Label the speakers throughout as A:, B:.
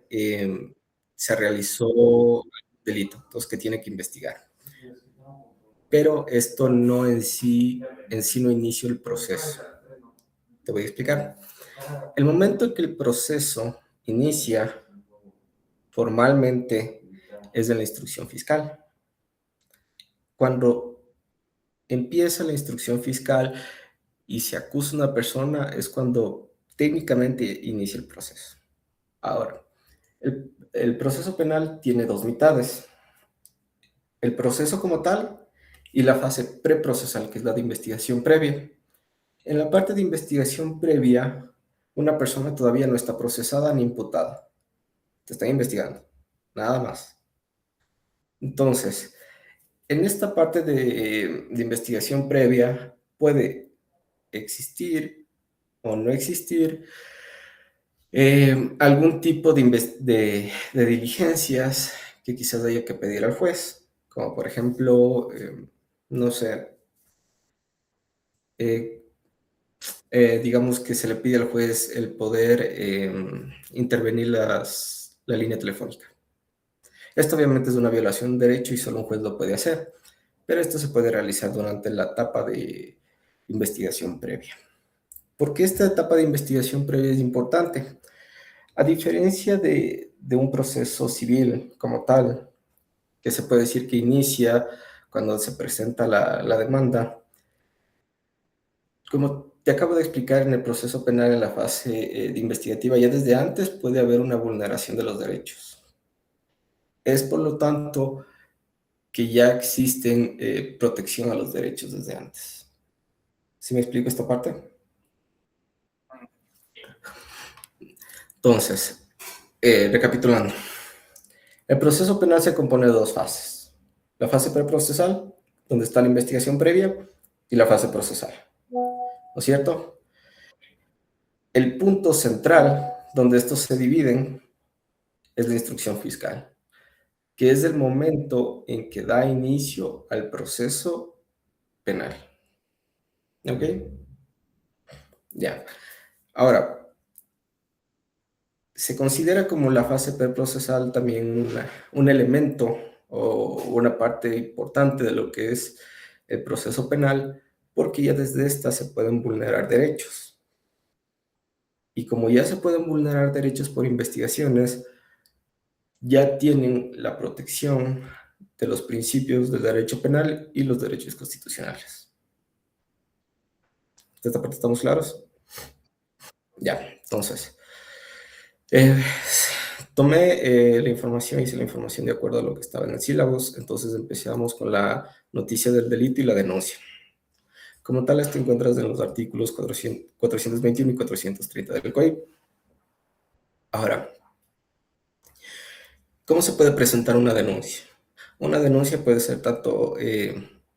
A: se realizó un delito, entonces que tiene que investigar. Pero esto no en sí no inició el proceso. Te voy a explicar. El momento en que el proceso inicia formalmente es de la instrucción fiscal. Cuando empieza la instrucción fiscal y se acusa a una persona es cuando técnicamente inicia el proceso. Ahora, el proceso penal tiene dos mitades. El proceso como tal y la fase preprocesal, que es la de investigación previa. En la parte de investigación previa, una persona todavía no está procesada ni imputada. Te están investigando, nada más. Entonces, en esta parte de investigación previa puede existir o no existir algún tipo de diligencias que quizás haya que pedir al juez, como por ejemplo, no sé, eh, digamos que se le pide al juez el poder intervenir la línea telefónica. Esto obviamente es una violación de derecho y solo un juez lo puede hacer, pero esto se puede realizar durante la etapa de investigación previa. ¿Por qué esta etapa de investigación previa es importante? A diferencia de un proceso civil como tal, que se puede decir que inicia cuando se presenta la demanda, como te acabo de explicar en el proceso penal en la fase de investigativa, ya desde antes puede haber una vulneración de los derechos. Es por lo tanto que ya existen protección a los derechos desde antes. ¿Sí me explico esta parte? Entonces, recapitulando, el proceso penal se compone de dos fases. La fase preprocesal, donde está la investigación previa, y la fase procesal. ¿No es cierto? El punto central donde estos se dividen es la instrucción fiscal, que es el momento en que da inicio al proceso penal. ¿Ok? Ya. Ahora, se considera como la fase preprocesal también un elemento o una parte importante de lo que es el proceso penal, porque ya desde esta se pueden vulnerar derechos. Y como ya se pueden vulnerar derechos por investigaciones, ya tienen la protección de los principios del derecho penal y los derechos constitucionales. ¿De esta parte estamos claros? Ya, entonces, eh, tomé la información, hice la información de acuerdo a lo que estaba en el sílabus, entonces empezamos con la noticia del delito y la denuncia. Como tal, esto encuentras en los artículos 421 y 430 del COIP. Ahora, ¿cómo se puede presentar una denuncia? Una denuncia puede ser tanto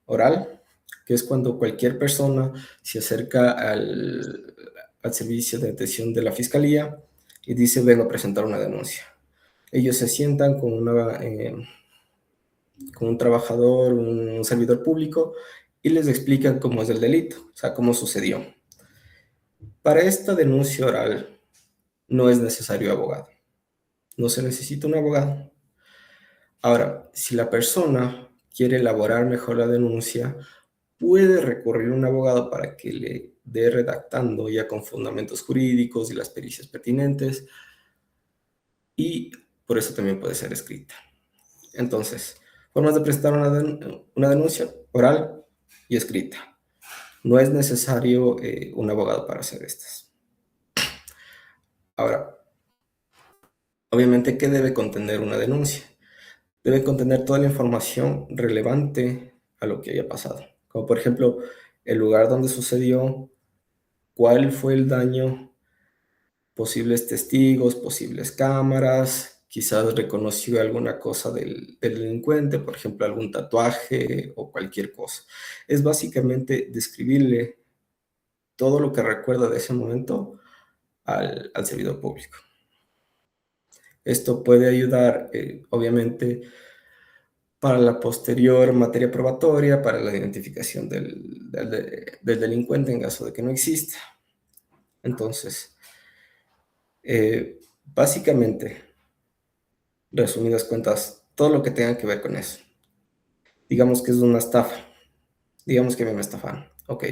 A: oral, que es cuando cualquier persona se acerca al servicio de atención de la fiscalía y dice, vengo a presentar una denuncia. Ellos se sientan con un trabajador, un servidor público, y les explican cómo es el delito, o sea, cómo sucedió. Para esta denuncia oral no es necesario abogado, no se necesita un abogado. Ahora, si la persona quiere elaborar mejor la denuncia, puede recurrir a un abogado para que le dé redactando ya con fundamentos jurídicos y las pericias pertinentes, y por eso también puede ser escrita. Entonces, formas de presentar una denuncia oral y escrita. No es necesario un abogado para hacer estas. Ahora, obviamente, ¿qué debe contener una denuncia? Debe contener toda la información relevante a lo que haya pasado, como por ejemplo el lugar donde sucedió, cuál fue el daño, posibles testigos, posibles cámaras, quizás reconoció alguna cosa del delincuente, por ejemplo algún tatuaje o cualquier cosa. Es básicamente describirle todo lo que recuerda de ese momento al servidor público. Esto puede ayudar, obviamente, para la posterior materia probatoria, para la identificación del delincuente en caso de que no exista. Entonces, básicamente, resumidas cuentas, todo lo que tenga que ver con eso. Digamos que es una estafa. Digamos que me estafaron. Ok.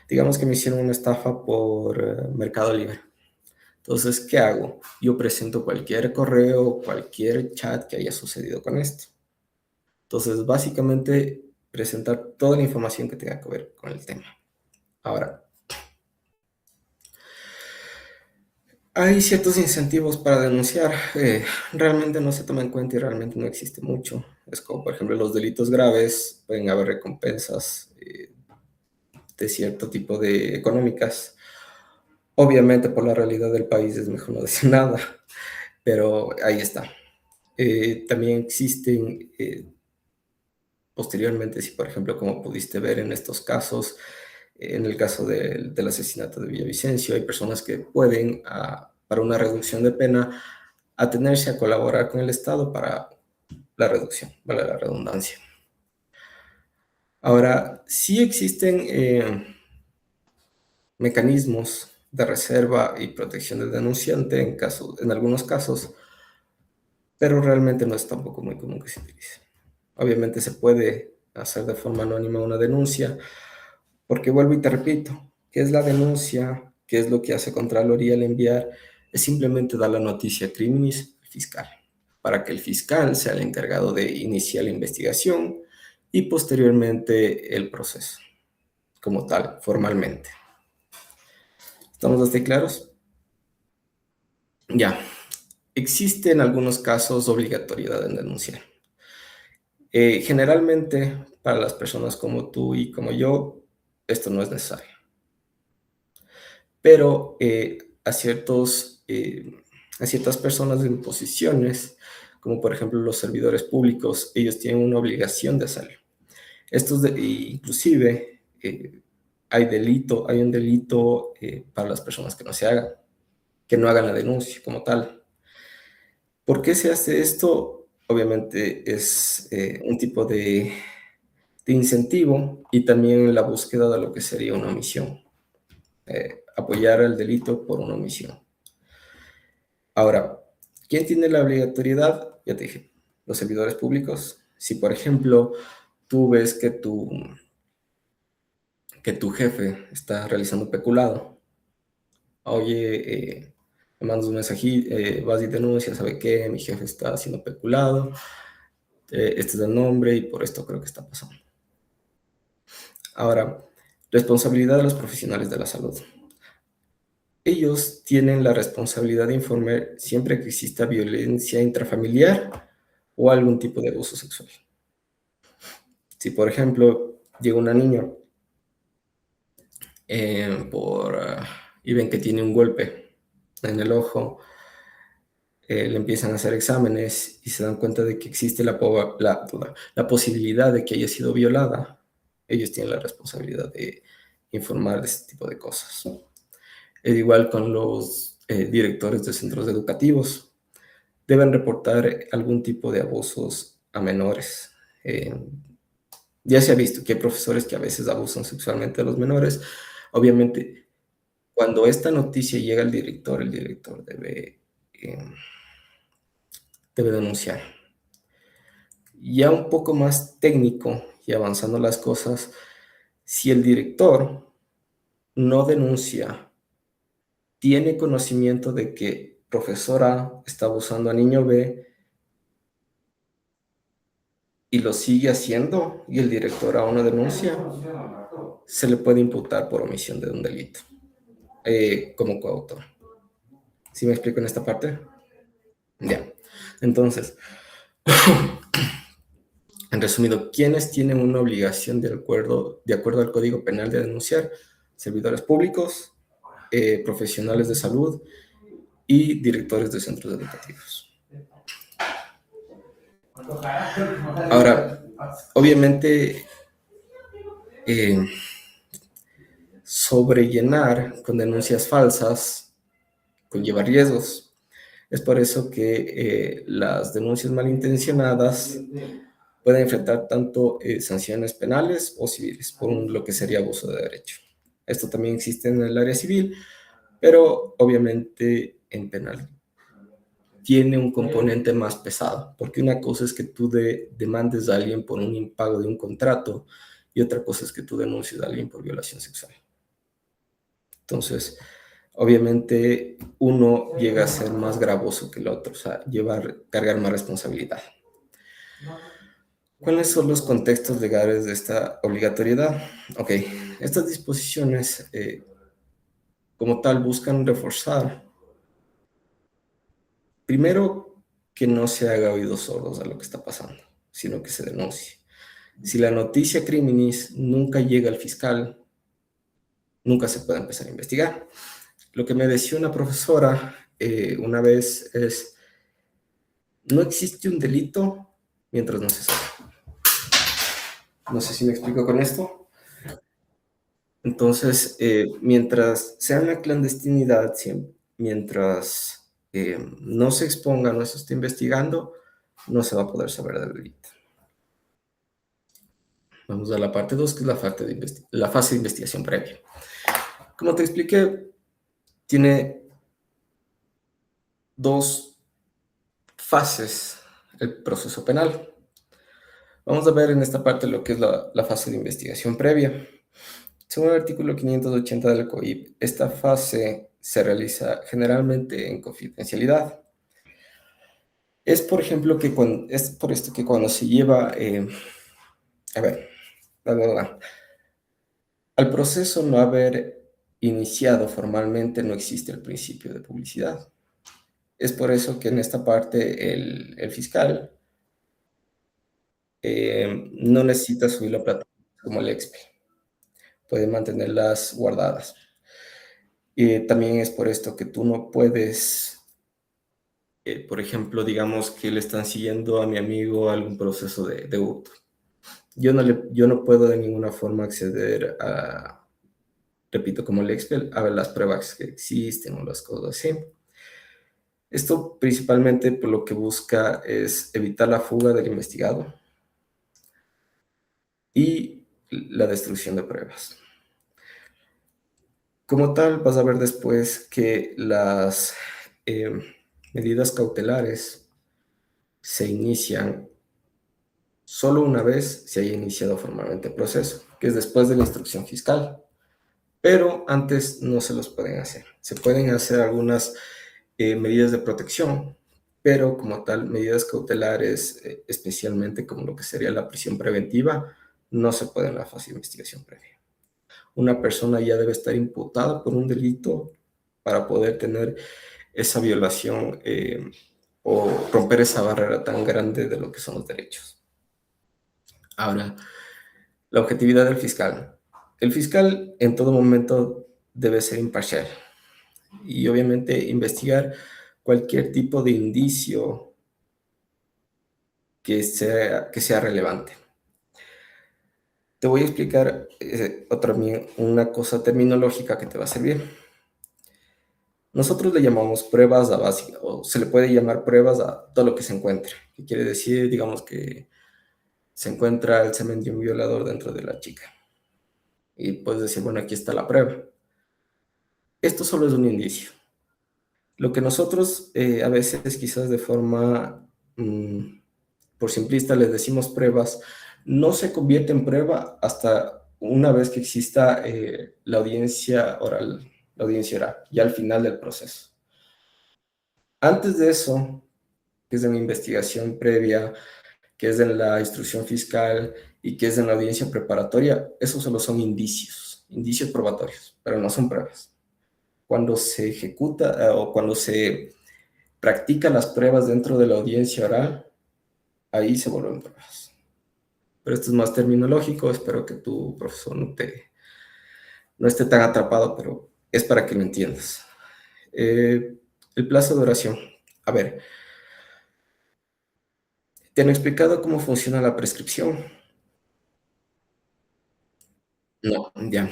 A: Digamos que me hicieron una estafa por Mercado Libre. Entonces, ¿qué hago? Yo presento cualquier correo, cualquier chat que haya sucedido con esto. Entonces, básicamente, presentar toda la información que tenga que ver con el tema. Ahora, hay ciertos incentivos para denunciar. Realmente no se toma en cuenta y realmente no existe mucho. Es como, por ejemplo, los delitos graves, pueden haber recompensas de cierto tipo de económicas. Obviamente, por la realidad del país es mejor no decir nada, pero ahí está. También existen, posteriormente, si por ejemplo, como pudiste ver en estos casos, en el caso del asesinato de Villavicencio, hay personas que pueden, para una reducción de pena, atenerse a colaborar con el Estado para la reducción, vale la redundancia. Ahora, sí existen mecanismos de reserva y protección del denunciante en algunos casos, pero realmente no es tampoco muy común que se utilice. Obviamente se puede hacer de forma anónima una denuncia, porque vuelvo y te repito, ¿qué es la denuncia? ¿Qué es lo que hace Contraloría al enviar? Es simplemente dar la noticia criminis al fiscal, para que el fiscal sea el encargado de iniciar la investigación y posteriormente el proceso, como tal, formalmente. ¿Estamos hasta ahí claros? Ya. Existe en algunos casos obligatoriedad en denunciar. Generalmente, para las personas como tú y como yo, esto no es necesario. Pero a ciertas personas en posiciones, como por ejemplo los servidores públicos, ellos tienen una obligación de hacerlo. Inclusive hay un delito para las personas que no hagan la denuncia como tal. ¿Por qué se hace esto? Obviamente es un tipo de incentivo y también la búsqueda de lo que sería una omisión. Apoyar el delito por una omisión. Ahora, ¿quién tiene la obligatoriedad? Ya te dije, los servidores públicos. Si, por ejemplo, tú ves que tu jefe está realizando peculado, oye, me mandas un mensajito, vas y denuncias, ¿sabe qué? Mi jefe está haciendo peculado, este es el nombre y por esto creo que está pasando. Ahora, responsabilidad de los profesionales de la salud. Ellos tienen la responsabilidad de informar siempre que exista violencia intrafamiliar o algún tipo de abuso sexual. Si, por ejemplo, llega una niña y ven que tiene un golpe en el ojo, le empiezan a hacer exámenes y se dan cuenta de que existe la posibilidad de que haya sido violada, ellos tienen la responsabilidad de informar de este tipo de cosas. Es igual con los directores de centros educativos. Deben reportar algún tipo de abusos a menores. Ya se ha visto que hay profesores que a veces abusan sexualmente a los menores. Obviamente, cuando esta noticia llega al director, el director eh, debe denunciar. Ya un poco más técnico y avanzando las cosas, si el director no denuncia, tiene conocimiento de que profesor A está abusando a niño B y lo sigue haciendo y el director aún no denuncia, se le puede imputar por omisión de un delito como coautor. ¿Sí me explico en esta parte? Ya. Entonces, en resumido, ¿quiénes tienen una obligación de acuerdo al Código Penal de denunciar? Servidores públicos, profesionales de salud y directores de centros educativos. Ahora, obviamente, sobrellenar con denuncias falsas conlleva riesgos. Es por eso que las denuncias malintencionadas pueden enfrentar tanto sanciones penales o civiles por lo que sería abuso de derecho. Esto también existe en el área civil, pero obviamente en penal tiene un componente más pesado, porque una cosa es que tú demandes a alguien por un impago de un contrato y otra cosa es que tú denuncies a alguien por violación sexual. Entonces, obviamente, uno llega a ser más gravoso que el otro, o sea, cargar más responsabilidad. ¿Cuáles son los contextos legales de esta obligatoriedad? Ok, estas disposiciones como tal buscan reforzar, primero, que no se haga oídos sordos a lo que está pasando, sino que se denuncie. Si la noticia criminis nunca llega al fiscal, nunca se puede empezar a investigar. Lo que me decía una profesora una vez es, no existe un delito mientras no se sabe. No sé si me explico con esto. Entonces, mientras sea en la clandestinidad, mientras no se exponga, no se esté investigando, no se va a poder saber del delito. Vamos a la parte 2, que es la fase de investigación previa. Como te expliqué, tiene dos fases el proceso penal. Vamos a ver en esta parte lo que es la fase de investigación previa. Según el artículo 580 del COIP, esta fase se realiza generalmente en confidencialidad. Es, por ejemplo, es por esto que cuando se lleva, a ver, al proceso no haber iniciado formalmente no existe el principio de publicidad. Es por eso que en esta parte el fiscal no necesita subir la plataforma como el EXPE, puede mantenerlas guardadas. Y también es por esto que tú no puedes, por ejemplo, digamos que le están siguiendo a mi amigo algún proceso de hurto. Yo no puedo de ninguna forma acceder a, repito, como el Excel, a ver las pruebas que existen o las cosas así. Esto principalmente por lo que busca es evitar la fuga del investigado y la destrucción de pruebas. Como tal, vas a ver después que las medidas cautelares se inician solo una vez se haya iniciado formalmente el proceso, que es después de la instrucción fiscal. Pero antes no se los pueden hacer. Se pueden hacer algunas medidas de protección, pero como tal, medidas cautelares, especialmente como lo que sería la prisión preventiva, no se puede en la fase de investigación previa. Una persona ya debe estar imputada por un delito para poder tener esa violación o romper esa barrera tan grande de lo que son los derechos. Ahora, la objetividad del fiscal. El fiscal en todo momento debe ser imparcial y obviamente investigar cualquier tipo de indicio que sea relevante. Te voy a explicar una cosa terminológica que te va a servir. Nosotros le llamamos pruebas a base, o se le puede llamar pruebas a todo lo que se encuentre. ¿Qué quiere decir? Digamos que se encuentra el semen de un violador dentro de la chica. Y puedes decir, bueno, aquí está la prueba. Esto solo es un indicio. Lo que nosotros a veces quizás de forma por simplista les decimos pruebas, no se convierte en prueba hasta una vez que exista la audiencia oral, ya al final del proceso. Antes de eso, que es de una investigación previa, que es de la instrucción fiscal y que es de la audiencia preparatoria, esos solo son indicios probatorios, pero no son pruebas. Cuando se ejecuta o cuando se practica las pruebas dentro de la audiencia oral, ahí se vuelven pruebas. Pero esto es más terminológico, espero que tu profesor no esté tan atrapado, pero es para que lo entiendas. El plazo de oración. A ver, ¿te han explicado cómo funciona la prescripción? No, ya.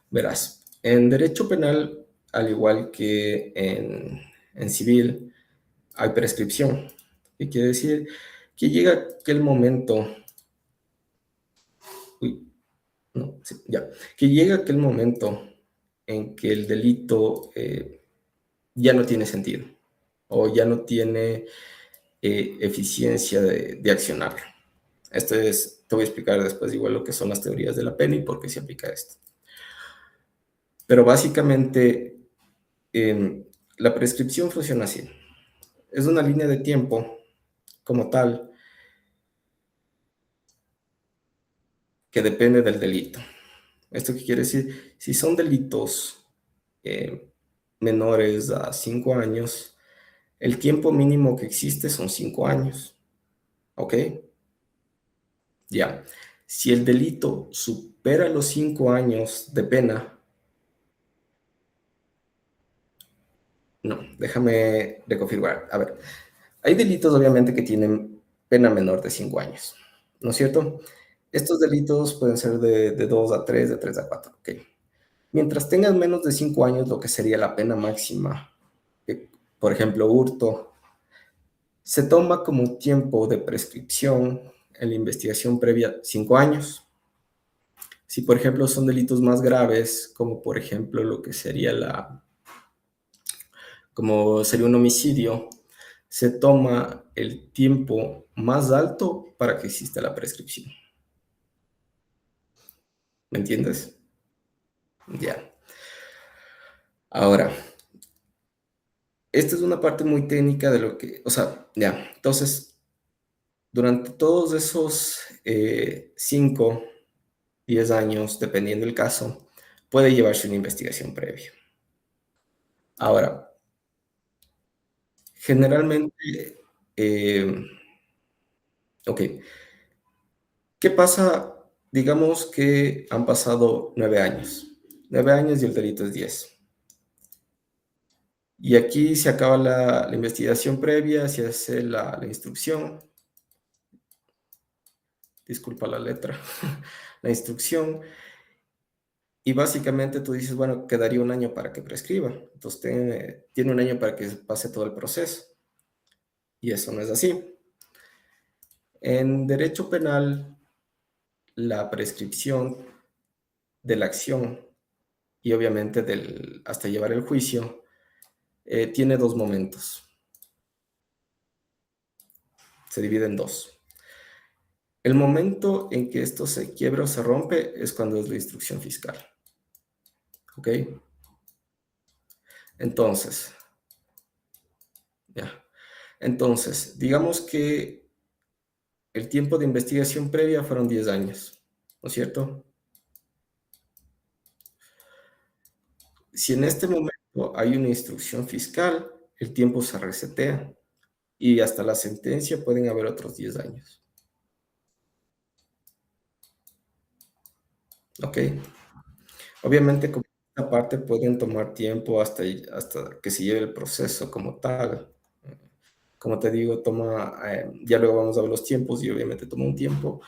A: Verás, en derecho penal, al igual que en civil, hay prescripción. ¿Qué quiere decir? Que llega aquel momento, uy, no, sí, ya, que llega aquel momento en que el delito ya no tiene sentido o ya no tiene eficiencia de accionarlo. Te voy a explicar después igual lo que son las teorías de la pena y por qué se aplica esto. Pero básicamente la prescripción funciona así. Es una línea de tiempo como tal que depende del delito. ¿Esto qué quiere decir? Si son delitos menores a 5 años, el tiempo mínimo que existe son 5 años. ¿Ok? Ya. Si el delito supera los 5 años de pena, no, déjame reconfigurar. A ver, hay delitos obviamente que tienen pena menor de 5 años, ¿no es cierto? Estos delitos pueden ser de 2 a 3, de 3 a 4, ¿ok? Mientras tengan menos de 5 años, lo que sería la pena máxima, por ejemplo, hurto, se toma como tiempo de prescripción en la investigación previa 5 años. Si, por ejemplo, son delitos más graves, como por ejemplo lo que sería como sería un homicidio, se toma el tiempo más alto para que exista la prescripción. ¿Me entiendes? Ya. Ahora, esta es una parte muy técnica de lo que, o sea, ya. Entonces, durante todos esos 5, 10 años, dependiendo del caso, puede llevarse una investigación previa. Ahora, generalmente, ok, ¿qué pasa? Digamos que han pasado 9 años. 9 años y el delito es 10. Y aquí se acaba la investigación previa, se hace la instrucción, disculpa la letra, la instrucción, y básicamente tú dices, bueno, quedaría un año para que prescriba. Entonces tiene un año para que pase todo el proceso. Y eso no es así. En derecho penal, la prescripción de la acción y obviamente hasta llevar el juicio tiene dos momentos. Se divide en dos. El momento en que esto se quiebra o se rompe es cuando es la instrucción fiscal. ¿Ok? Entonces, ya. Entonces, digamos que el tiempo de investigación previa fueron 10 años, ¿no es cierto? Si en este momento hay una instrucción fiscal, el tiempo se resetea y hasta la sentencia pueden haber otros 10 años. ¿Ok? Obviamente, como esta parte pueden tomar tiempo hasta que se lleve el proceso como tal. Como te digo, ya luego vamos a ver los tiempos y obviamente toma un tiempo.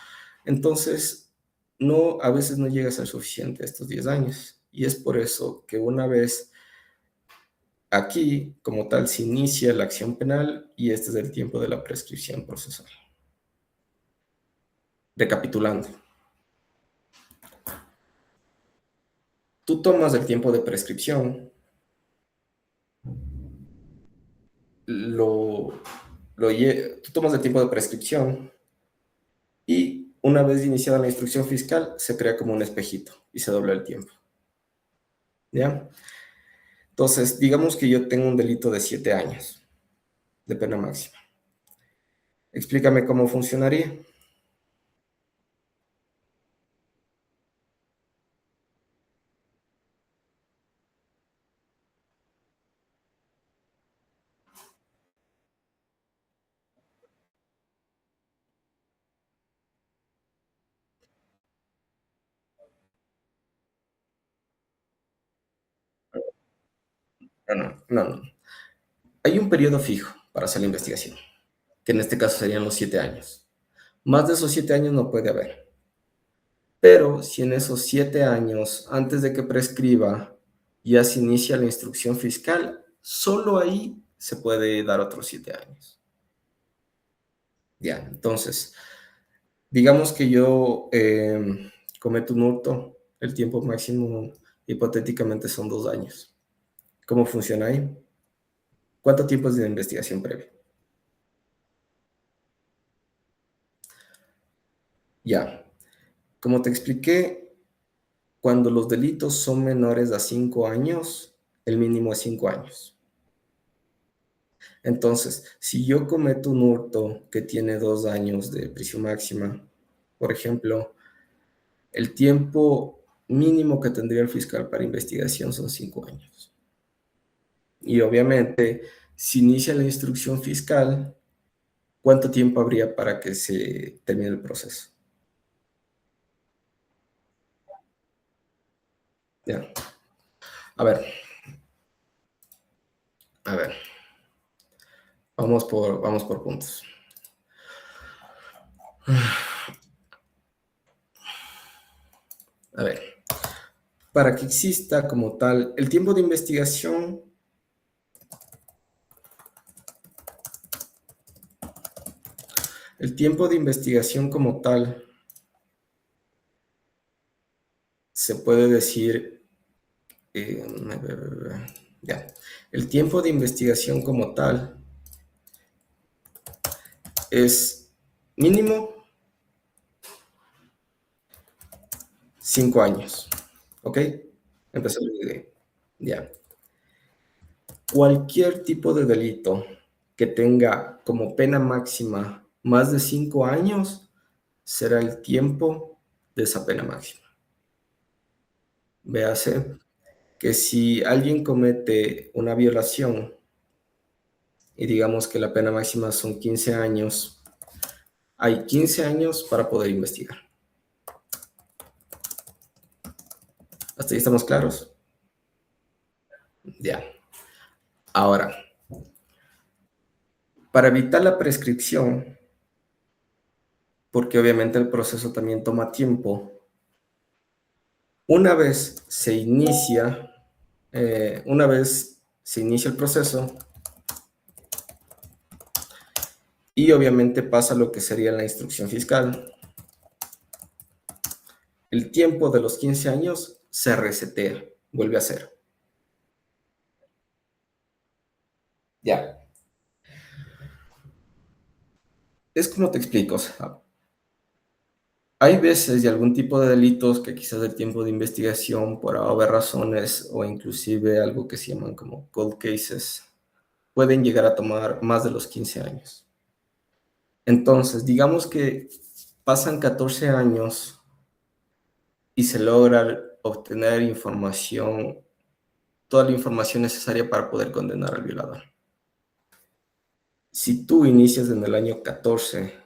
A: Entonces, no, a veces no llega a ser suficiente estos 10 años. Y es por eso que una vez aquí, como tal, se inicia la acción penal y este es el tiempo de la prescripción procesal. Recapitulando, tú tomas el tiempo de prescripción, tú tomas el tiempo de prescripción y una vez iniciada la instrucción fiscal, se crea como un espejito y se dobla el tiempo. ¿Ya? Entonces, digamos que yo tengo un delito de 7 años de pena máxima. Explícame cómo funcionaría. No, no, no, no. Hay un periodo fijo para hacer la investigación, que en este caso serían los 7 años. Más de esos 7 años no puede haber. Pero si en esos 7 años, antes de que prescriba, ya se inicia la instrucción fiscal, solo ahí se puede dar otros 7 años. Ya, entonces, digamos que yo cometo un hurto, el tiempo máximo hipotéticamente son 2 años. ¿Cómo funciona ahí? ¿Cuánto tiempo es de investigación previa? Ya. Como te expliqué, cuando los delitos son menores a 5 años, el mínimo es 5 años. Entonces, si yo cometo un hurto que tiene 2 años de prisión máxima, por ejemplo, el tiempo mínimo que tendría el fiscal para investigación son 5 años. Y obviamente, si inicia la instrucción fiscal, ¿cuánto tiempo habría para que se termine el proceso? Ya. A ver, a ver, vamos por puntos. A ver, para que exista como tal el tiempo de investigación, el tiempo de investigación como tal se puede decir, ya, el tiempo de investigación como tal es mínimo 5 años, ¿ok? Empezamos la idea. Ya. Cualquier tipo de delito que tenga como pena máxima más de 5 años será el tiempo de esa pena máxima. Véase que si alguien comete una violación y digamos que la pena máxima son 15 años, hay 15 años para poder investigar. ¿Hasta ahí estamos claros? Ya. Ahora, para evitar la prescripción, porque obviamente el proceso también toma tiempo, una vez se inicia, una vez se inicia el proceso y obviamente pasa lo que sería la instrucción fiscal, el tiempo de los 15 años se resetea, vuelve a cero. Ya. Es como te explico, o sea, hay veces y algún tipo de delitos que quizás el tiempo de investigación por haber razones o inclusive algo que se llaman como cold cases pueden llegar a tomar más de los 15 años. Entonces, digamos que pasan 14 años y se logra obtener información, toda la información necesaria para poder condenar al violador. Si tú inicias en el año 14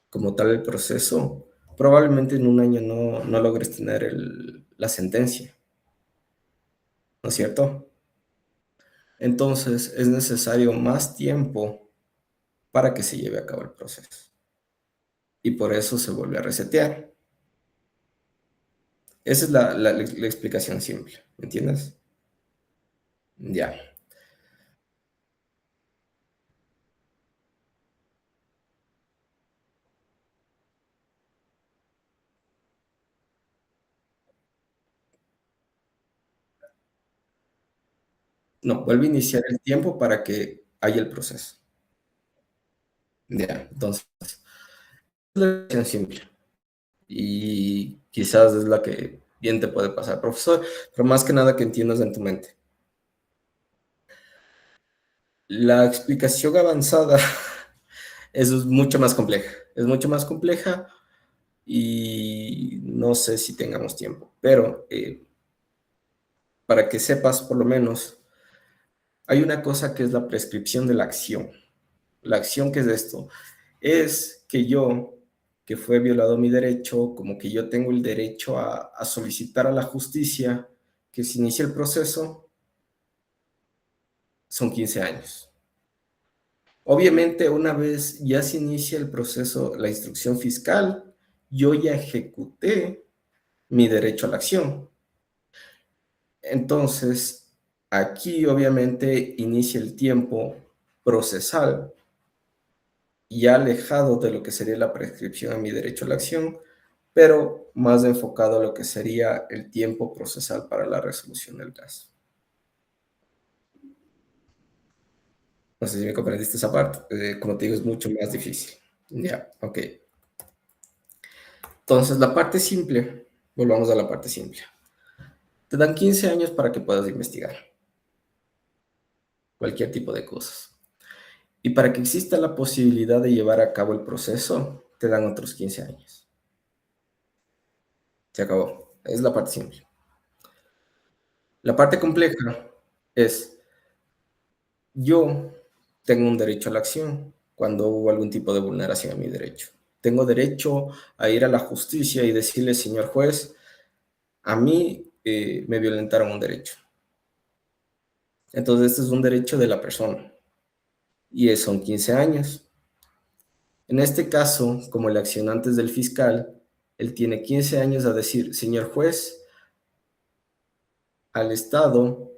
A: como tal el proceso, probablemente en un año no logres tener la sentencia, ¿no es cierto? Entonces es necesario más tiempo para que se lleve a cabo el proceso. Y por eso se vuelve a resetear. Esa es la explicación simple, ¿me entiendes? Ya. No, vuelve a iniciar el tiempo para que haya el proceso. Ya, entonces, es la explicación simple. Y quizás es la que bien te puede pasar, profesor, pero más que nada que entiendas en tu mente. La explicación avanzada eso es mucho más compleja. Es mucho más compleja y no sé si tengamos tiempo, pero para que sepas por lo menos, hay una cosa que es la prescripción de la acción. La acción que es esto, es que yo, que fue violado mi derecho, como que yo tengo el derecho a solicitar a la justicia que se inicie el proceso, son 15 años. Obviamente, una vez ya se inicia el proceso, la instrucción fiscal, yo ya ejecuté mi derecho a la acción. Entonces, aquí obviamente inicia el tiempo procesal, ya alejado de lo que sería la prescripción a mi derecho a la acción, pero más enfocado a lo que sería el tiempo procesal para la resolución del caso. No sé si me comprendiste esa parte. Como te digo, es mucho más difícil. Ya, ok. Entonces, la parte simple, volvamos a la parte simple. Te dan 15 años para que puedas investigar cualquier tipo de cosas. Y para que exista la posibilidad de llevar a cabo el proceso, te dan otros 15 años. Se acabó. Es la parte simple. La parte compleja es, yo tengo un derecho a la acción cuando hubo algún tipo de vulneración a mi derecho. Tengo derecho a ir a la justicia y decirle, señor juez, a mí me violentaron un derecho. Entonces, este es un derecho de la persona y son 15 años. En este caso, como el accionante es del fiscal, él tiene 15 años a decir, señor juez, al Estado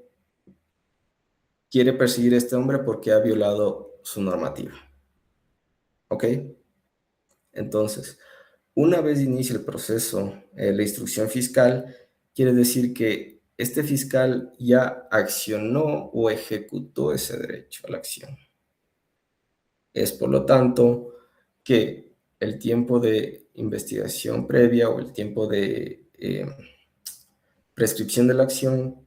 A: quiere perseguir a este hombre porque ha violado su normativa. ¿Ok? Entonces, una vez inicia el proceso, la instrucción fiscal, quiere decir que este fiscal ya accionó o ejecutó ese derecho a la acción. Es por lo tanto que el tiempo de investigación previa o el tiempo de prescripción de la acción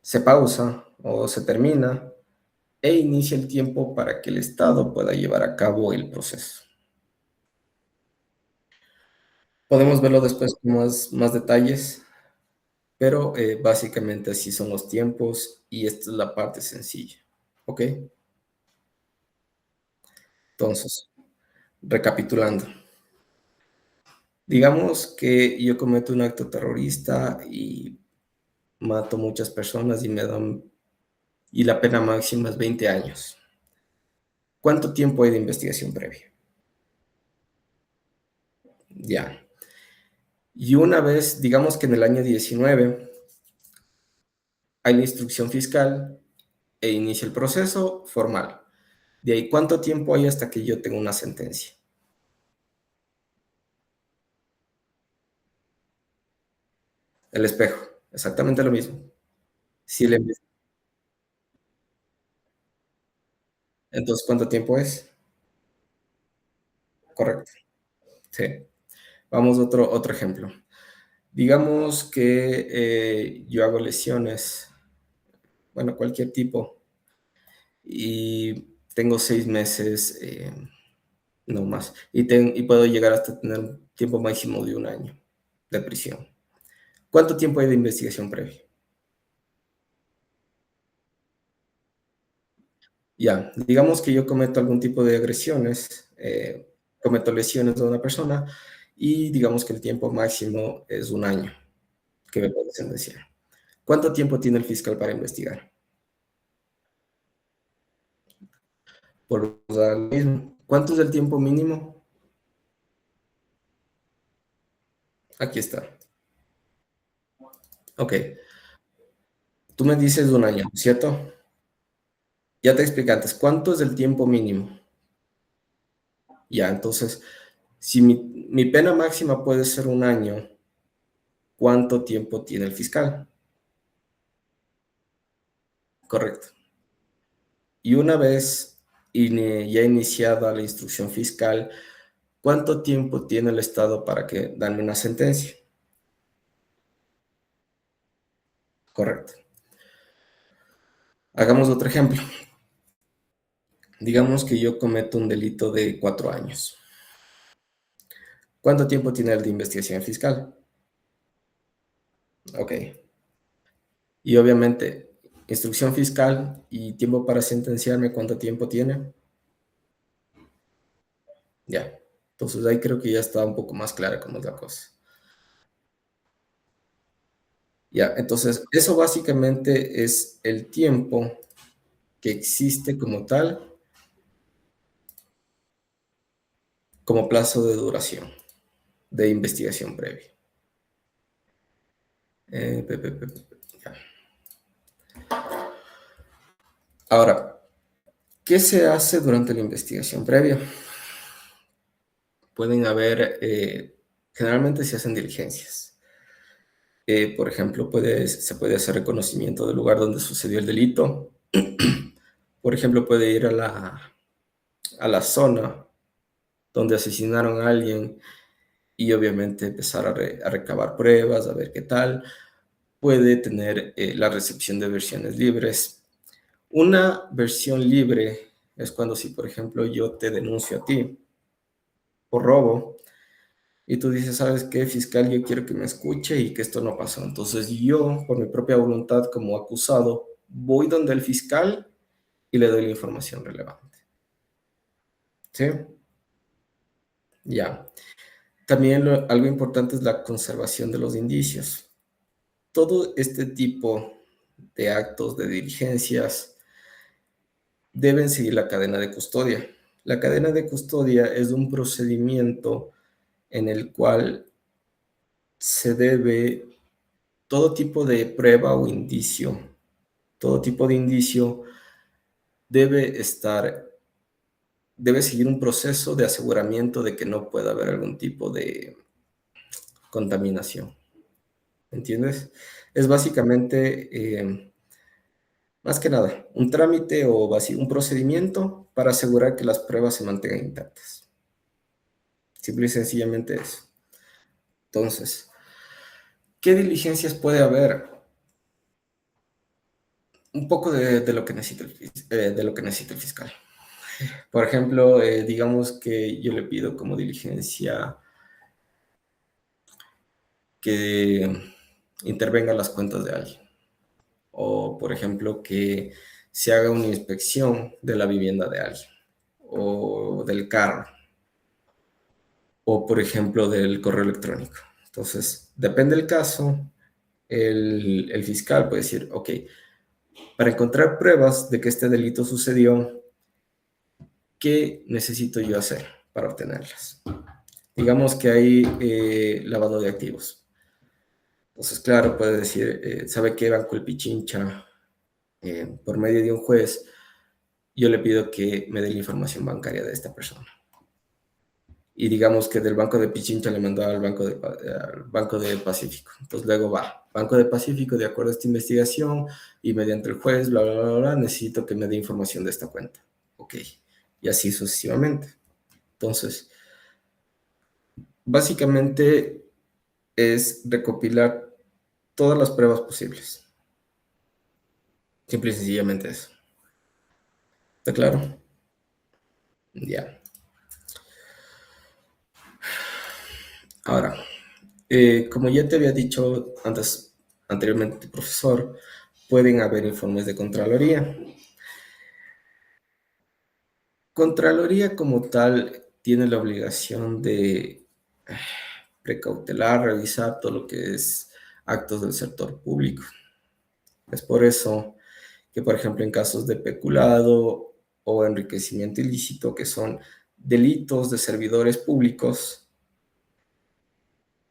A: se pausa o se termina e inicia el tiempo para que el Estado pueda llevar a cabo el proceso. Podemos verlo después con más detalles, pero básicamente así son los tiempos y esta es la parte sencilla. ¿Ok? Entonces, recapitulando. Digamos que yo cometo un acto terrorista y mato muchas personas y la pena máxima es 20 años. ¿Cuánto tiempo hay de investigación previa? Ya. Y una vez, digamos que en el año 19 hay la instrucción fiscal e inicia el proceso formal. De ahí, ¿cuánto tiempo hay hasta que yo tenga una sentencia? El espejo, exactamente lo mismo. Si el, entonces, ¿cuánto tiempo es? Correcto. Sí. Vamos a otro ejemplo. Digamos que yo hago lesiones, bueno, cualquier tipo, y tengo 6 meses, no más, y puedo llegar hasta tener un tiempo máximo de un año de prisión. ¿Cuánto tiempo hay de investigación previa? Ya, digamos que yo cometo algún tipo de agresiones, cometo lesiones de una persona y digamos que el tiempo máximo es un año que me puede sentenciar. ¿Cuánto tiempo tiene el fiscal para investigar? Por lo mismo. ¿Cuánto es el tiempo mínimo? Aquí está. Ok, tú me dices un año, ¿cierto? Ya te expliqué antes, ¿cuánto es el tiempo mínimo? Ya, entonces, si mi pena máxima puede ser un año, ¿cuánto tiempo tiene el fiscal? Correcto. Y una vez ya iniciada la instrucción fiscal, ¿cuánto tiempo tiene el Estado para que dan una sentencia? Correcto. Hagamos otro ejemplo. Digamos que yo cometo un delito de 4 años. ¿Cuánto tiempo tiene el de investigación fiscal? Ok. Y obviamente, instrucción fiscal y tiempo para sentenciarme, ¿cuánto tiempo tiene? Ya. Entonces ahí creo que ya está un poco más clara cómo es la cosa. Ya, entonces eso básicamente es el tiempo que existe como tal, como plazo de duración de investigación previa. Ya. Ahora, ¿qué se hace durante la investigación previa? Pueden haber, generalmente se hacen diligencias. Por ejemplo, se puede hacer reconocimiento del lugar donde sucedió el delito, Por ejemplo, puede ir a la zona donde asesinaron a alguien y obviamente empezar a recabar pruebas, a ver qué tal. Puede tener la recepción de versiones libres. Una versión libre es cuando si, por ejemplo, yo te denuncio a ti por robo y tú dices, ¿sabes qué, fiscal? Yo quiero que me escuche y que esto no pasó. Entonces yo, por mi propia voluntad como acusado, voy donde el fiscal y le doy la información relevante. ¿Sí? Ya. También algo importante es la conservación de los indicios. Todo este tipo de actos, de diligencias, deben seguir la cadena de custodia. La cadena de custodia es un procedimiento en el cual se debe todo tipo de prueba o indicio, todo tipo de indicio debe debe seguir un proceso de aseguramiento de que no pueda haber algún tipo de contaminación. ¿Entiendes? Es básicamente, más que nada, un trámite o un procedimiento para asegurar que las pruebas se mantengan intactas. Simple y sencillamente eso. Entonces, ¿qué diligencias puede haber? Un poco de lo que necesita de lo que necesita el fiscal. Por ejemplo, digamos que yo le pido como diligencia que intervenga las cuentas de alguien. O, por ejemplo, que se haga una inspección de la vivienda de alguien. O del carro. O, por ejemplo, del correo electrónico. Entonces, depende del caso, el fiscal puede decir, ok, para encontrar pruebas de que este delito sucedió, ¿qué necesito yo hacer para obtenerlas? Digamos que hay lavado de activos. Entonces, claro, puede decir, ¿sabe qué, Banco El Pichincha? Por medio de un juez, yo le pido que me dé la información bancaria de esta persona. Y digamos que del Banco de Pichincha le mandó al Banco de Pacífico. Entonces luego va, Banco de Pacífico, de acuerdo a esta investigación y mediante el juez, bla, bla, bla, bla, necesito que me dé información de esta cuenta. Ok, y así sucesivamente. Entonces, básicamente es recopilar todas las pruebas posibles. Simple y sencillamente eso. ¿Está claro? Ya. Ahora, como ya te había dicho anteriormente, profesor, pueden haber informes de Contraloría. Contraloría como tal tiene la obligación de precautelar, revisar todo lo que es actos del sector público. Es por eso que, por ejemplo, en casos de peculado o enriquecimiento ilícito, que son delitos de servidores públicos,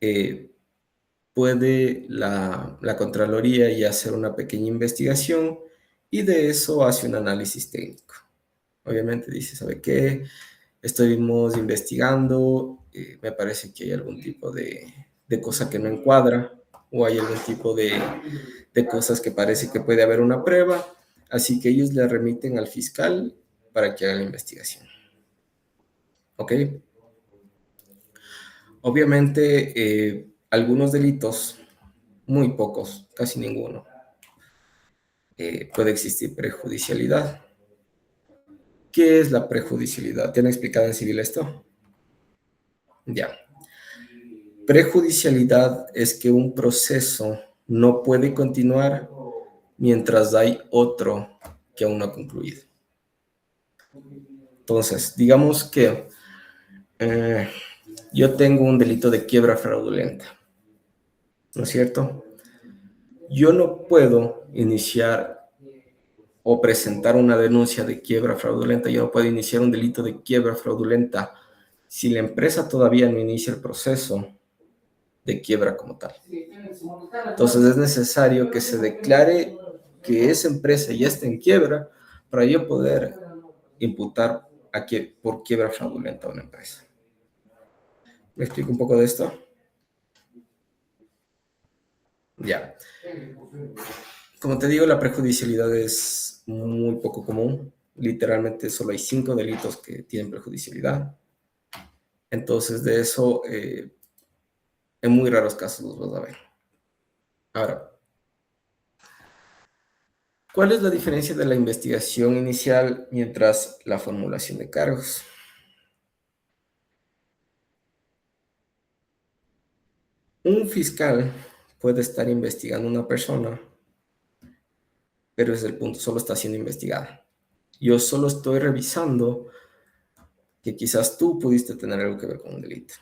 A: eh, puede la Contraloría ya hacer una pequeña investigación y de eso hace un análisis técnico. Obviamente dice, ¿sabe qué? Estuvimos investigando, me parece que hay algún tipo de cosa que no encuadra o hay algún tipo de cosas que parece que puede haber una prueba, así que ellos le remiten al fiscal para que haga la investigación. ¿Ok? Obviamente, algunos delitos, muy pocos, casi ninguno, puede existir prejudicialidad. ¿Qué es la prejudicialidad? ¿Te han explicado en civil esto? Ya. Prejudicialidad es que un proceso no puede continuar mientras hay otro que aún no ha concluido. Entonces, digamos que yo tengo un delito de quiebra fraudulenta, ¿no es cierto? Yo no puedo iniciar o presentar una denuncia de quiebra fraudulenta, yo no puedo iniciar un delito de quiebra fraudulenta si la empresa todavía no inicia el proceso de quiebra como tal. Entonces es necesario que se declare que esa empresa ya está en quiebra para yo poder imputar por quiebra fraudulenta a una empresa. ¿Me explico un poco de esto? Ya. Como te digo, la prejudicialidad es muy poco común. literalmente solo hay 5 delitos que tienen prejudicialidad. Entonces, de eso, en muy raros casos los vas a ver. Ahora, ¿cuál es la diferencia de la investigación inicial mientras la formulación de cargos? Un fiscal puede estar investigando a una persona, pero desde el punto solo está siendo investigada. Yo solo estoy revisando que quizás tú pudiste tener algo que ver con un delito.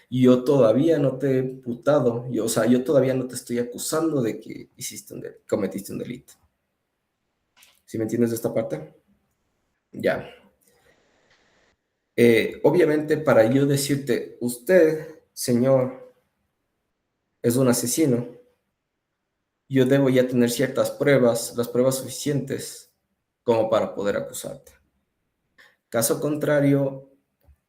A: Y yo todavía no te he imputado, o sea, yo todavía no te estoy acusando de que cometiste un delito. ¿Sí me entiendes de esta parte? Ya. Obviamente, para yo decirte, usted, señor, es un asesino, yo debo ya tener ciertas pruebas, las pruebas suficientes como para poder acusarte. Caso contrario,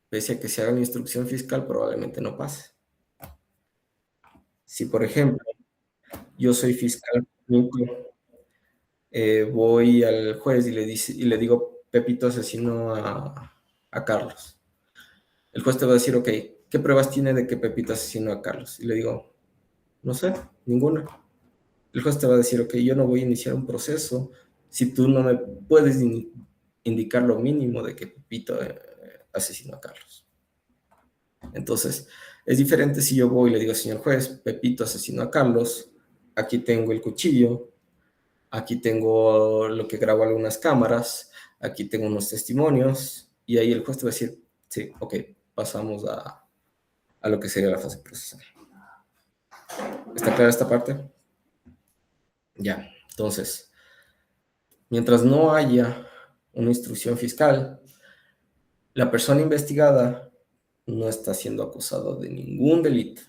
A: pese a que se haga la instrucción fiscal, probablemente no pase. Si, por ejemplo, yo soy fiscal público, voy al juez y le digo, Pepito asesinó a Carlos. El juez te va a decir, ok, ¿qué pruebas tiene de que Pepito asesinó a Carlos? Y le digo, no sé, ninguna. El juez te va a decir, ok, yo no voy a iniciar un proceso si tú no me puedes indicar lo mínimo de que Pepito asesinó a Carlos. Entonces, es diferente si yo voy y le digo, señor juez, Pepito asesinó a Carlos, aquí tengo el cuchillo, aquí tengo lo que grabo algunas cámaras, aquí tengo unos testimonios, y ahí el juez te va a decir, sí, ok, pasamos a lo que sería la fase procesal. ¿Está clara esta parte? Ya, entonces, mientras no haya una instrucción fiscal, la persona investigada no está siendo acusada de ningún delito,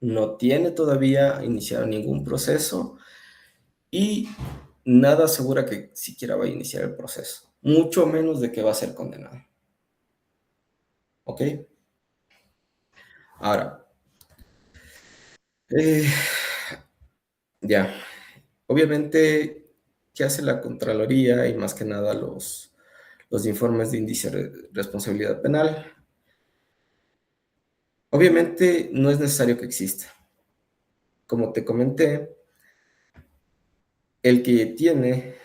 A: no tiene todavía iniciado ningún proceso y nada asegura que siquiera va a iniciar el proceso, mucho menos de que va a ser condenado. ¿Ok? Ahora, eh, ya, obviamente, ¿qué hace la Contraloría y más que nada los informes de índice de responsabilidad penal? Obviamente no es necesario que exista. Como te comenté, el que tiene,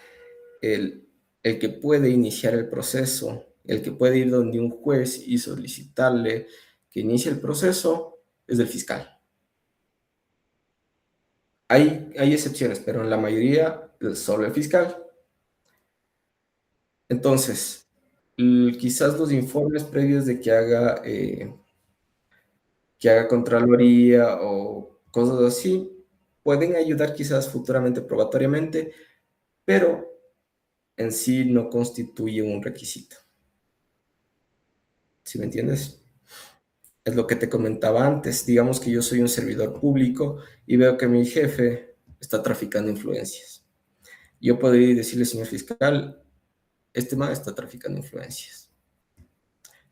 A: el que puede iniciar el proceso, el que puede ir donde un juez y solicitarle que inicie el proceso, es el fiscal. Hay excepciones, pero en la mayoría es solo el fiscal. Entonces, quizás los informes previos de que haga Contraloría o cosas así pueden ayudar quizás futuramente probatoriamente, pero en sí no constituye un requisito. ¿Sí me entiendes? Es lo que te comentaba antes. Digamos que yo soy un servidor público y veo que mi jefe está traficando influencias. Yo podría decirle, señor fiscal, este man está traficando influencias.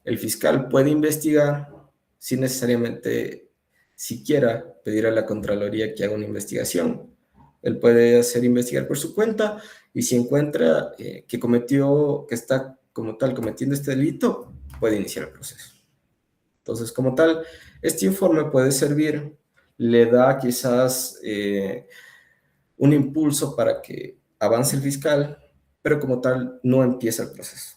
A: El fiscal puede investigar sin necesariamente siquiera pedir a la Contraloría que haga una investigación. Él puede hacer investigar por su cuenta y si encuentra que está como tal cometiendo este delito, puede iniciar el proceso. Entonces, como tal, este informe puede servir, le da quizás un impulso para que avance el fiscal, pero como tal no empieza el proceso.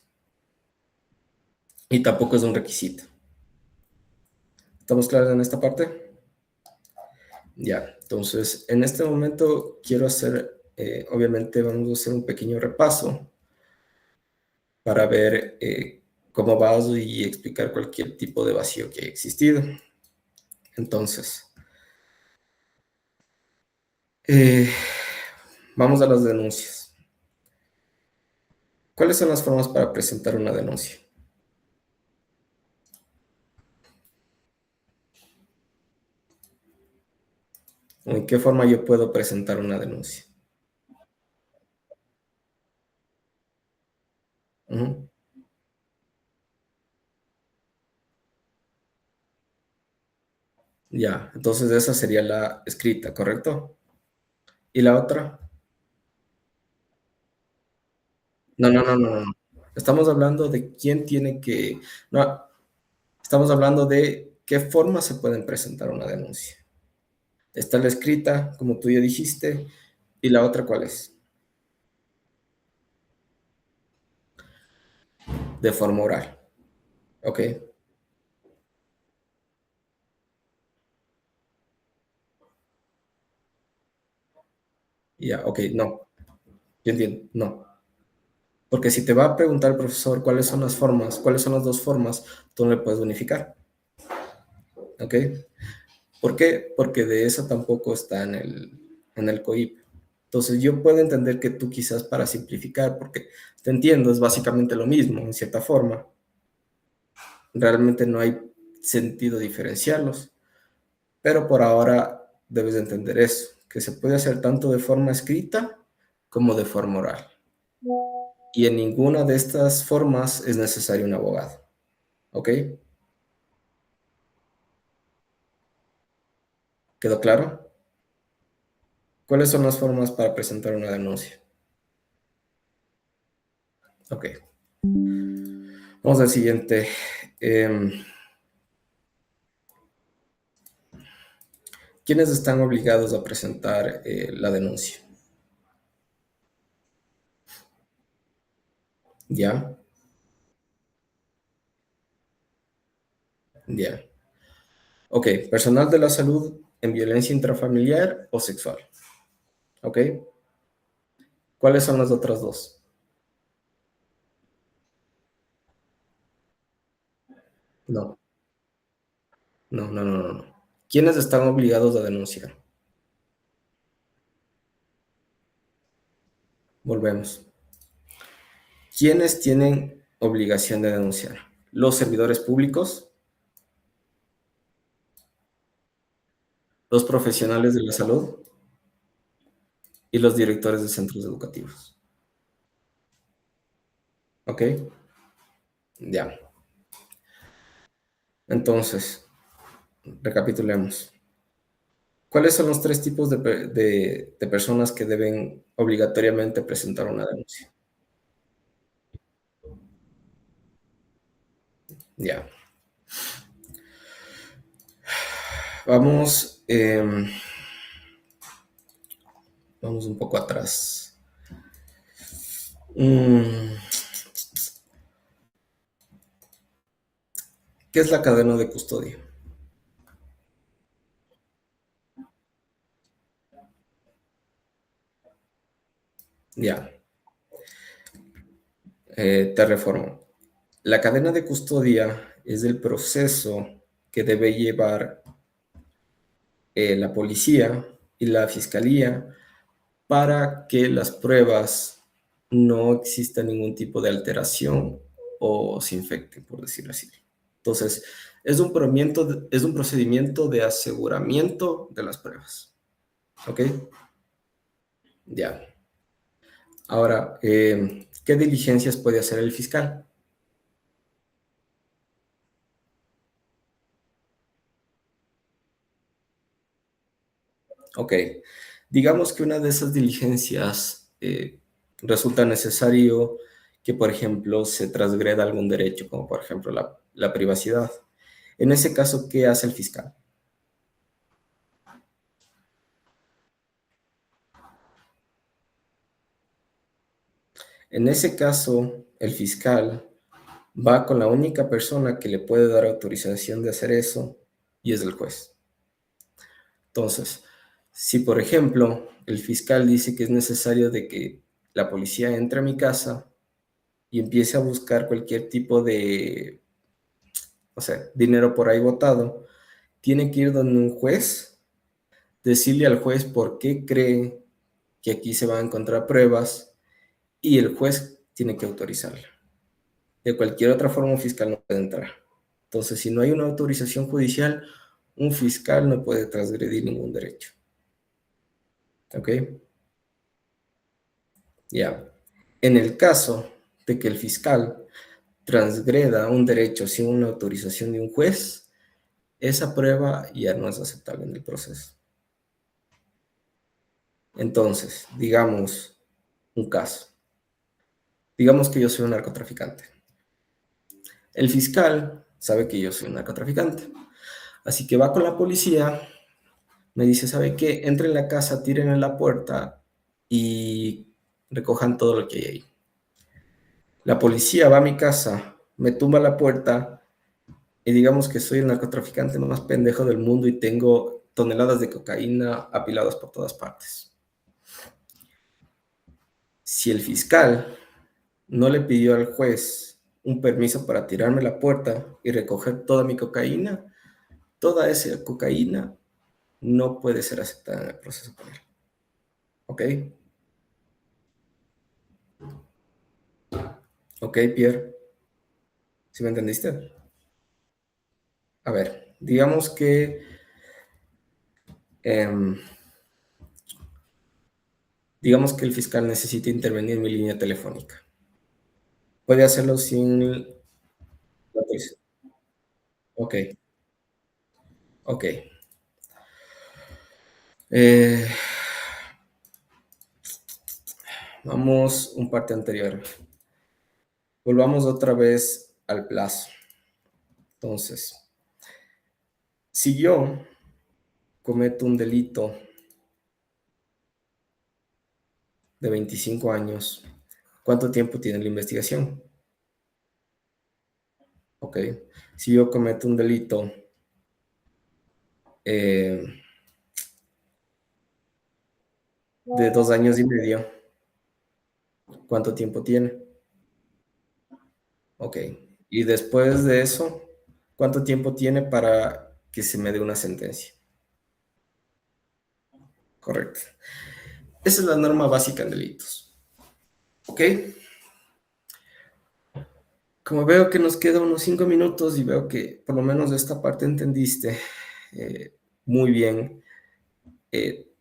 A: Y tampoco es un requisito. ¿Estamos claros en esta parte? Ya, entonces en este momento quiero hacer, obviamente vamos a hacer un pequeño repaso para ver cómo vas y explicar cualquier tipo de vacío que haya existido. Entonces, eh, vamos a las denuncias. ¿Cuáles son las formas para presentar una denuncia? ¿En qué forma yo puedo presentar una denuncia? Ujú. Ya, entonces esa sería la escrita, ¿correcto? ¿Y la otra? No, no, no, no, no. Estamos hablando de quién tiene que... No, estamos hablando de qué forma se pueden presentar una denuncia. Está la escrita, como tú ya dijiste, y la otra, ¿cuál es? De forma oral. Ok, ya, ok, no, yo entiendo, no. Porque si te va a preguntar el profesor cuáles son las formas, cuáles son las dos formas, tú no le puedes unificar, ¿ok? ¿Por qué? Porque de eso tampoco está en el COIP. Entonces yo puedo entender que tú quizás para simplificar, porque te entiendo, es básicamente lo mismo, en cierta forma, realmente no hay sentido diferenciarlos, pero por ahora debes de entender eso, que se puede hacer tanto de forma escrita como de forma oral. Y en ninguna de estas formas es necesario un abogado, ¿ok? ¿Quedó claro? ¿Cuáles son las formas para presentar una denuncia? Ok, vamos al siguiente. ¿Quiénes están obligados a presentar la denuncia? ¿Ya? ¿Ya? Ok, personal de la salud en violencia intrafamiliar o sexual. ¿Ok? ¿Cuáles son las otras dos? No, no, no, no, no. ¿Quiénes están obligados a denunciar? Volvemos. ¿Quiénes tienen obligación de denunciar? Los servidores públicos, los profesionales de la salud y los directores de centros educativos. ¿Ok? Ya. Entonces, recapitulemos. ¿Cuáles son los tres tipos de personas que deben obligatoriamente presentar una denuncia? Ya. Vamos, vamos un poco atrás. Mm, ¿Qué es la cadena de custodia? Ya, te reformo. La cadena de custodia es el proceso que debe llevar la policía y la fiscalía para que las pruebas no exista ningún tipo de alteración o se infecten, por decirlo así. Entonces, es un procedimiento de aseguramiento de las pruebas. ¿Ok? Ya. Ahora, ¿qué diligencias puede hacer el fiscal? Ok. Digamos que una de esas diligencias resulta necesario que, por ejemplo, se transgreda algún derecho, como por ejemplo la privacidad. En ese caso, ¿qué hace el fiscal? En ese caso, el fiscal va con la única persona que le puede dar autorización de hacer eso y es el juez. Entonces, si por ejemplo el fiscal dice que es necesario de que la policía entre a mi casa y empiece a buscar cualquier tipo de, o sea, dinero por ahí botado, tiene que ir donde un juez, decirle al juez por qué cree que aquí se van a encontrar pruebas y el juez tiene que autorizarla. De cualquier otra forma, un fiscal no puede entrar. Entonces, si no hay una autorización judicial, un fiscal no puede transgredir ningún derecho. ¿Ok? Ya. En el caso de que el fiscal transgreda un derecho sin una autorización de un juez, esa prueba ya no es aceptable en el proceso. Entonces, digamos un caso. Digamos que yo soy un narcotraficante. El fiscal sabe que yo soy un narcotraficante. Así que va con la policía, me dice, ¿sabe qué? Entren en la casa, tiren en la puerta y recojan todo lo que hay ahí. La policía va a mi casa, me tumba la puerta y digamos que soy el narcotraficante más pendejo del mundo y tengo toneladas de cocaína apiladas por todas partes. Si el fiscal no le pidió al juez un permiso para tirarme la puerta y recoger toda mi cocaína, toda esa cocaína no puede ser aceptada en el proceso penal. ¿Ok? ¿Ok, Pierre? ¿Sí me entendiste? A ver, eh, digamos que el fiscal necesita intervenir en mi línea telefónica. Puede hacerlo sin la autorización. Ok, ok. Eh, vamos un parte anterior. Volvamos otra vez al plazo. Entonces, si yo cometo un delito de 25 años, ¿cuánto tiempo tiene la investigación? Ok. Si yo cometo un delito eh, de 2 años y medio, ¿cuánto tiempo tiene? Ok. Y después de eso, ¿cuánto tiempo tiene para que se me dé una sentencia? Correcto. Esa es la norma básica en delitos. Ok. Como veo que nos quedan unos 5 minutos y veo que por lo menos de esta parte entendiste muy bien, eh,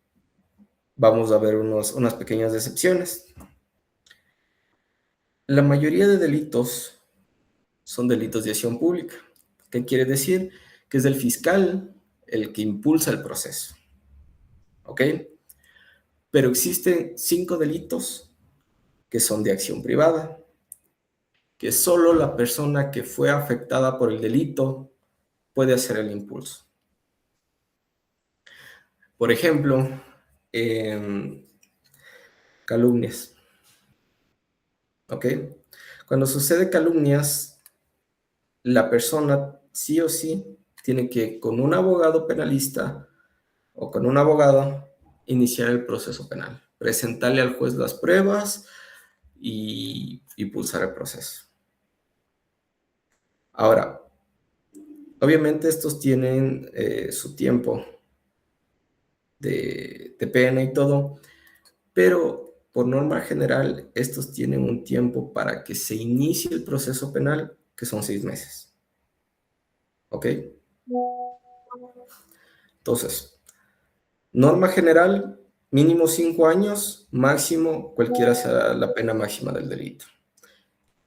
A: vamos a ver unas pequeñas excepciones. La mayoría de delitos son delitos de acción pública. ¿Qué quiere decir? Que es el fiscal el que impulsa el proceso. ¿Ok? Pero existen 5 delitos que son de acción privada, que solo la persona que fue afectada por el delito puede hacer el impulso. Por ejemplo, calumnias. ¿Ok? Cuando sucede calumnias, la persona sí o sí tiene que, con un abogado penalista o con un abogado, iniciar el proceso penal, presentarle al juez las pruebas y impulsar el proceso. Ahora, obviamente estos tienen su tiempo de pena y todo, pero por norma general estos tienen un tiempo para que se inicie el proceso penal, que son 6 meses. ¿Ok? Entonces, norma general, mínimo 5 años, máximo cualquiera sea la pena máxima del delito.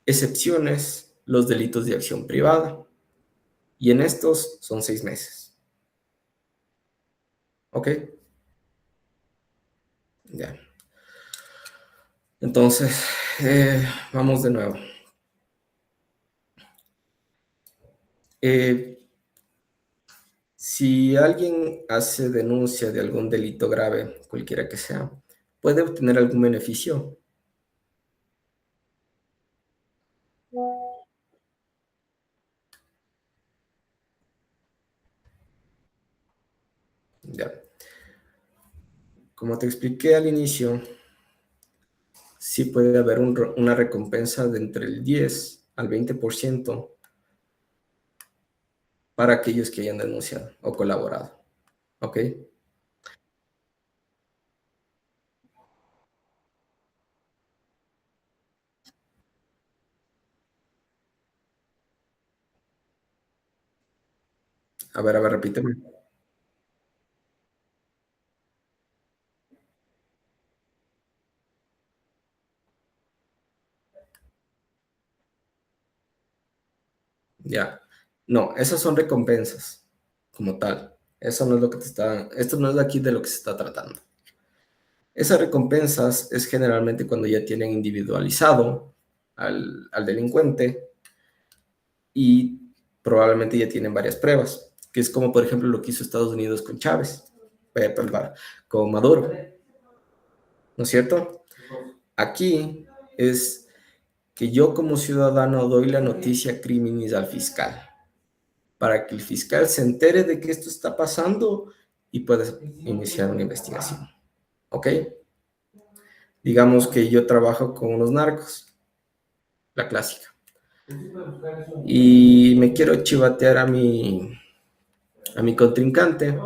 A: Excepciones, los delitos de acción privada. Y en estos son 6 meses. ¿Ok? Ya. Entonces, vamos de nuevo. Eh, si alguien hace denuncia de algún delito grave, cualquiera que sea, puede obtener algún beneficio. Ya. Como te expliqué al inicio, sí puede haber una recompensa de entre el 10 al 20% para aquellos que hayan denunciado o colaborado. ¿Ok? A ver, repíteme. Ya. No, esas son recompensas como tal. Eso no es lo que esto no es de aquí de lo que se está tratando. Esas recompensas es generalmente cuando ya tienen individualizado al delincuente y probablemente ya tienen varias pruebas, que es como por ejemplo lo que hizo Estados Unidos con Chávez, con Maduro, ¿no es cierto? Aquí es que yo como ciudadano doy la noticia criminis al fiscal, para que el fiscal se entere de que esto está pasando y pueda iniciar una investigación, ¿ok? Digamos que yo trabajo con unos narcos, la clásica, y me quiero chivatear a mi contrincante.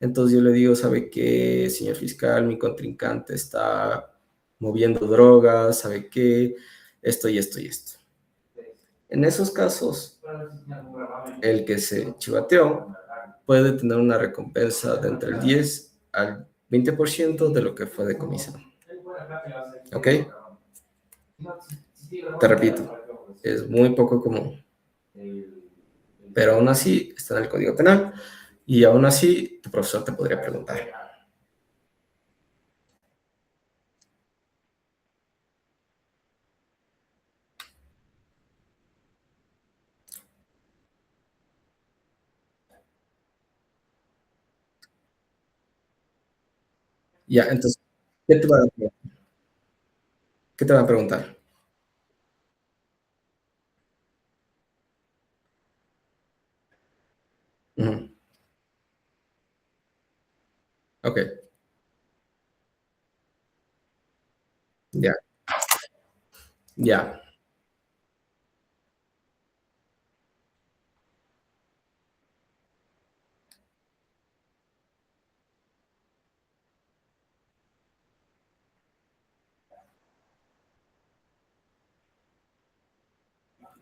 A: Entonces yo le digo, ¿sabe qué, señor fiscal? Mi contrincante está moviendo drogas, ¿sabe qué? Esto y esto y esto. En esos casos, el que se chivateó puede tener una recompensa de entre el 10 al 20% de lo que fue decomisado. ¿Ok? Te repito, es muy poco común, pero aún así está en el Código Penal y aún así tu profesor te podría preguntar. Ya, entonces, ¿qué te van a preguntar? ¿Qué te van a preguntar? Ujú. Ok, ya, ya,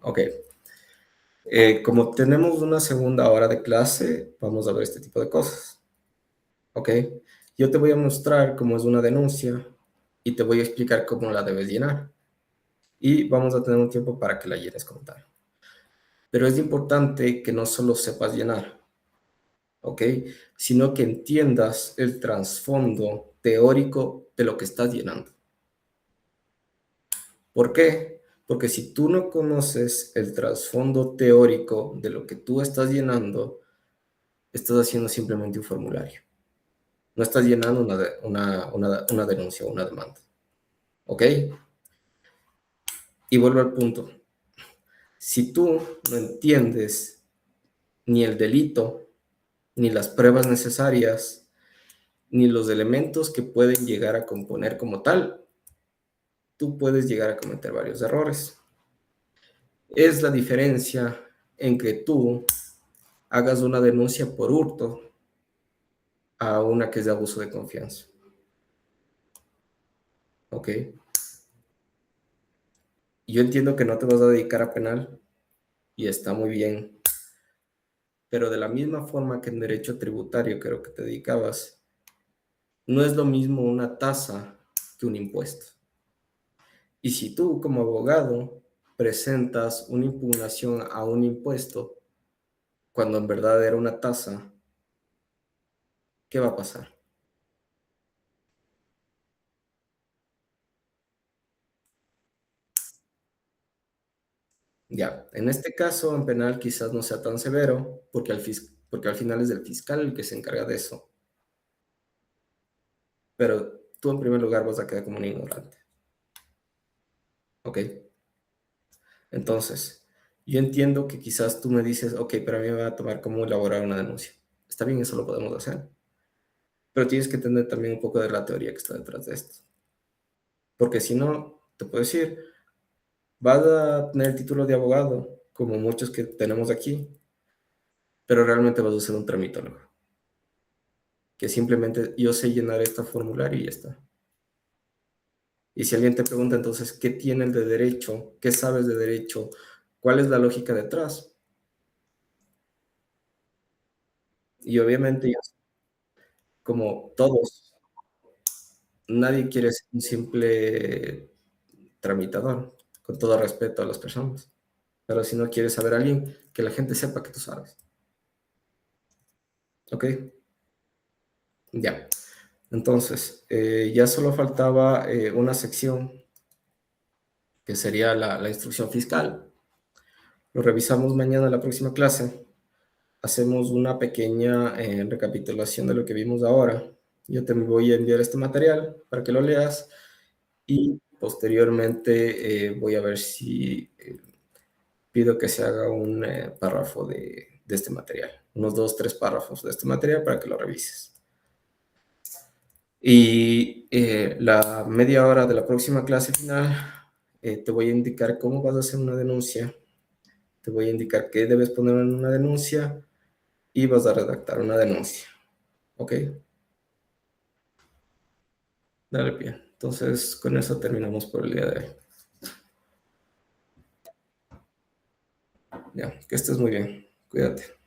A: ok. Como tenemos una segunda hora de clase, vamos a ver este tipo de cosas, ¿ok? Yo te voy a mostrar cómo es una denuncia y te voy a explicar cómo la debes llenar. Y vamos a tener un tiempo para que la llenes como tal. Pero es importante que no solo sepas llenar, ¿ok? Sino que entiendas el trasfondo teórico de lo que estás llenando. ¿Por qué? Porque si tú no conoces el trasfondo teórico de lo que tú estás llenando, estás haciendo simplemente un formulario. No estás llenando una denuncia o una demanda. ¿Ok? Y vuelvo al punto. Si tú no entiendes ni el delito, ni las pruebas necesarias, ni los elementos que pueden llegar a componer como tal, tú puedes llegar a cometer varios errores. Es la diferencia en que tú hagas una denuncia por hurto a una que es de abuso de confianza. ¿Ok? Yo entiendo que no te vas a dedicar a penal y está muy bien, pero de la misma forma que en derecho tributario creo que te dedicabas, no es lo mismo una tasa que un impuesto. Y si tú como abogado presentas una impugnación a un impuesto cuando en verdad era una tasa, ¿qué va a pasar? Ya, en este caso en penal quizás no sea tan severo porque al final es el fiscal el que se encarga de eso, pero tú en primer lugar vas a quedar como un ignorante, ¿ok? Entonces, yo entiendo que quizás tú me dices, ok, pero a mí me va a tomar cómo elaborar una denuncia. Está bien, eso lo podemos hacer, pero tienes que entender también un poco de la teoría que está detrás de esto, porque si no, te puedo decir, vas a tener el título de abogado, como muchos que tenemos aquí, pero realmente vas a ser un tramitólogo, que simplemente yo sé llenar esta formulario y ya está. Y si alguien te pregunta entonces, ¿qué tienes de derecho? ¿Qué sabes de derecho? ¿Cuál es la lógica detrás? Y obviamente, como todos, nadie quiere ser un simple tramitador, con todo respeto a las personas. Pero si no quieres saber a alguien, que la gente sepa que tú sabes. ¿Ok? Ya. Entonces, ya solo faltaba una sección que sería la instrucción fiscal. Lo revisamos mañana en la próxima clase. Hacemos una pequeña recapitulación de lo que vimos ahora. Yo te voy a enviar este material para que lo leas y posteriormente voy a ver si pido que se haga un párrafo de este material, unos 2, 3 párrafos de este material para que lo revises. Y la media hora de la próxima clase final te voy a indicar cómo vas a hacer una denuncia, te voy a indicar qué debes poner en una denuncia y vas a redactar una denuncia. ¿Ok? Dale, bien. Entonces, con eso terminamos por el día de hoy. Ya, que estés muy bien. Cuídate.